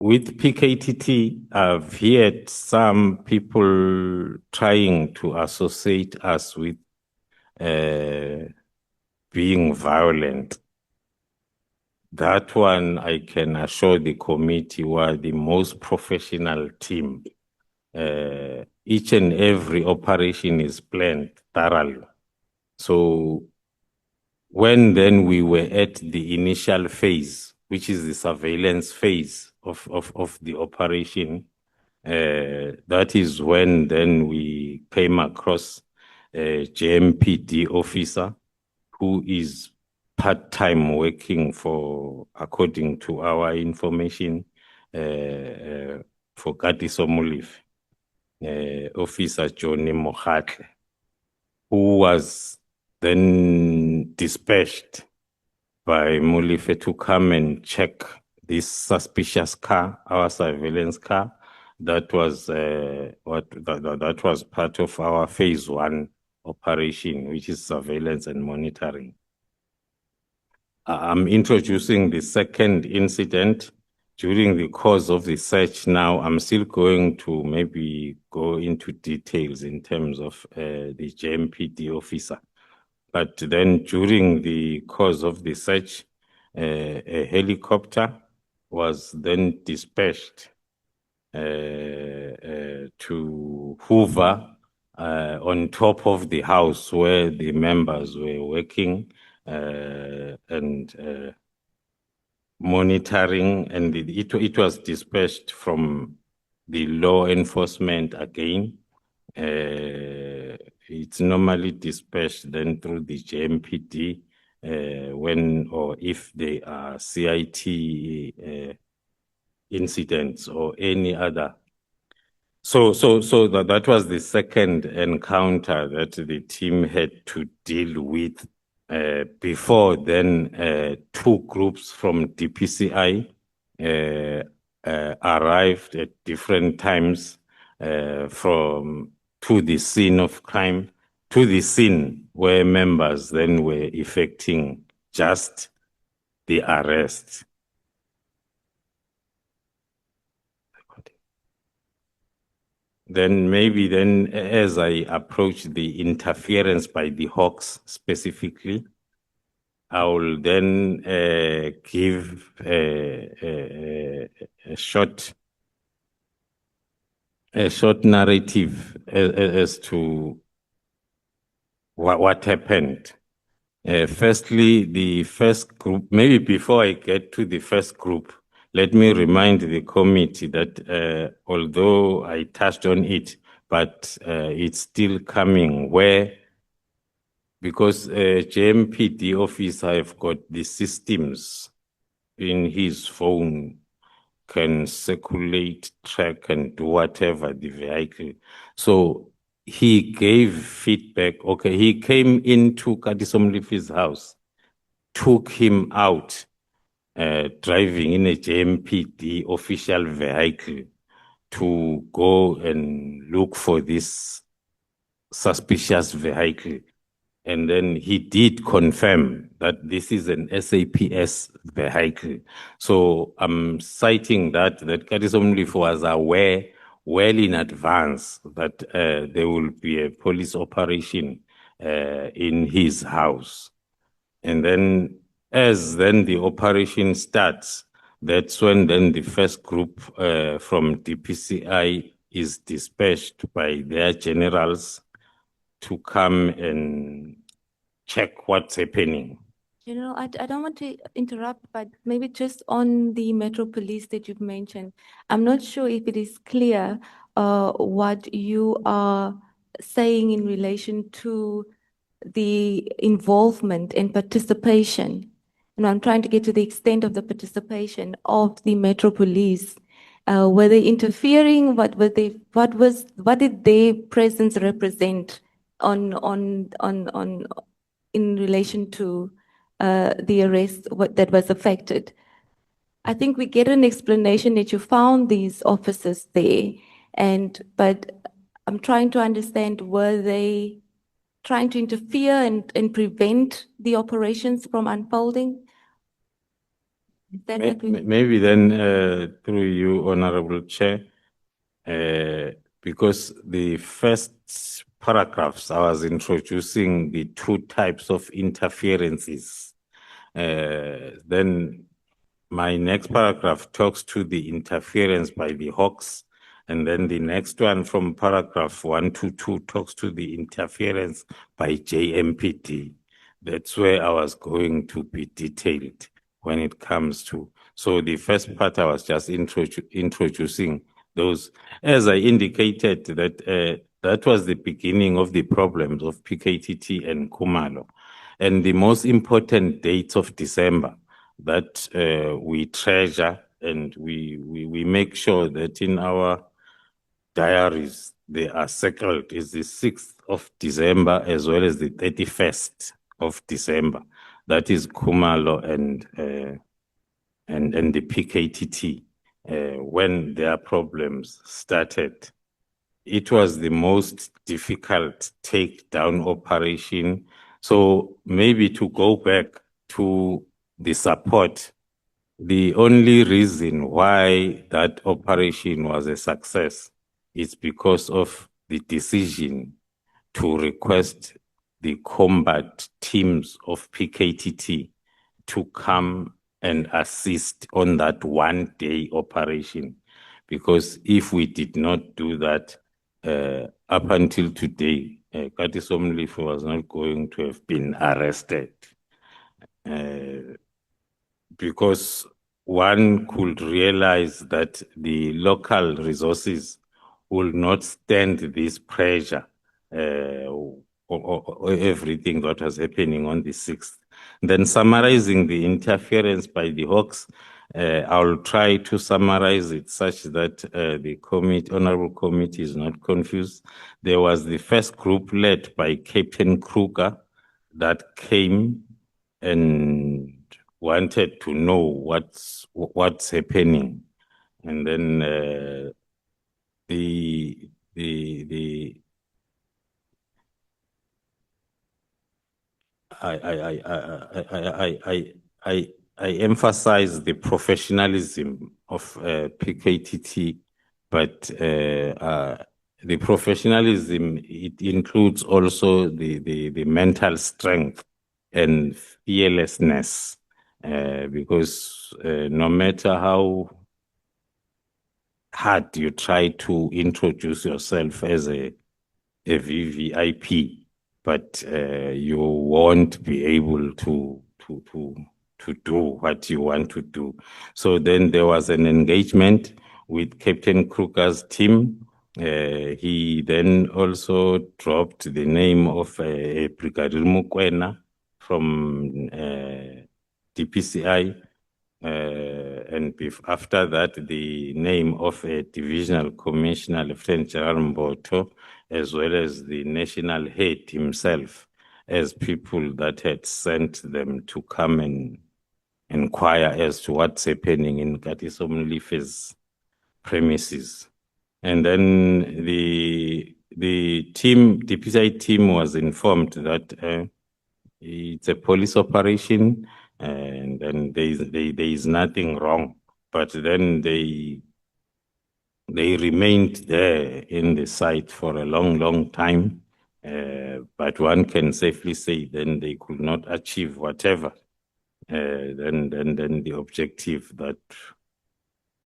with PKTT, I've heard some people trying to associate us with being violent. That one, I can assure the committee, were the most professional team. Each and every operation is planned thoroughly. So when then we were at the initial phase, which is the surveillance phase of the operation, that is when then we came across a JMPD officer who is part-time working for, according to our information, for Katiso Mulif, Officer Johnny Mohatle, who was then dispatched by Mulife to come and check this suspicious car, our surveillance car. That was that was part of our phase 1 operation, which is surveillance and monitoring. I'm introducing the second incident during the course of the search. Now, I'm still going to maybe go into details in terms of the JMPD officer. But then during the course of the search, a helicopter was then dispatched to hover on top of the house where the members were working and monitoring, and it was dispatched from the law enforcement again. It's normally dispatched then through the JMPD when or if they are CIT incidents or any other. So that was the second encounter that the team had to deal with. Before then, 2 groups from DPCI arrived at different times to the scene of crime, to the scene where members then were effecting just the arrest. Then maybe then as I approach the interference by the Hawks specifically, I will then give a short narrative as to what happened. Firstly, the first group, maybe before I get to the first group, let me remind the committee that although I touched on it, but it's still coming where, because JMPD officer have got the systems in his phone, can circulate, track, and do whatever the vehicle. So he gave feedback. Okay, he came into Kadisomlifi's house, took him out, driving in a JMPD official vehicle to go and look for this suspicious vehicle. And then he did confirm that this is an SAPS vehicle. So I'm citing that Kadisomlif was aware well in advance that there will be a police operation in his house. And then as then the operation starts, that's when then the first group from DPCI is dispatched by their generals to come and check what's happening. I don't want to interrupt, but maybe just on the Metro Police that you've mentioned, I'm not sure if it is clear what you are saying in relation to the involvement and participation. And I'm trying to get to the extent of the participation of the Metro Police. Were they interfering? What did their presence represent in relation to the arrest that was affected? I think we get an explanation that you found these officers there, but I'm trying to understand, were they trying to interfere and prevent the operations from unfolding? Is that what we? Maybe then, through you, Honorable Chair, because the first paragraphs I was introducing the two types of interferences. Then my next paragraph talks to the interference by the Hawks, and then the next one from paragraph 1 to 2 talks to the interference by JMPD. That's where I was going to be detailed when it comes to. So the first part I was just introducing those, as I indicated, that that was the beginning of the problems of PKTT and Khumalo. And the most important dates of December that we treasure, and we make sure that in our diaries they are circled, is the 6th of December as well as the 31st of December. That is Khumalo and the PKTT. When their problems started, it was the most difficult takedown operation. So maybe to go back to the support, the only reason why that operation was a success is because of the decision to request the combat teams of PKTT to come and assist on that one-day operation. Because if we did not do that, up until today, Katisomlifu was not going to have been arrested. Because one could realize that the local resources will not stand this pressure, or everything that was happening on the 6th. Then summarizing the interference by the Hawks, I'll try to summarize it such that the honorable committee is not confused. There was the first group led by Captain Kruger that came and wanted to know what's happening, and then I emphasize the professionalism of PKTT, but the professionalism, it includes also the mental strength and fearlessness, because no matter how hard you try to introduce yourself as a VVIP, but you won't be able to do what you want to do. So then there was an engagement with Captain Kruger's team. He then also dropped the name of Brigadier Mukwena from DPCI. And after that, the name of a divisional commissioner, Lieutenant General Mboto, as well as the national head himself, as people that had sent them to come and inquire as to what's happening in Katisomlife's premises. And then the team, DPCI team, was informed that it's a police operation, and then there is nothing wrong. But then they remained there in the site for a long time. But one can safely say then they could not achieve whatever then the objective that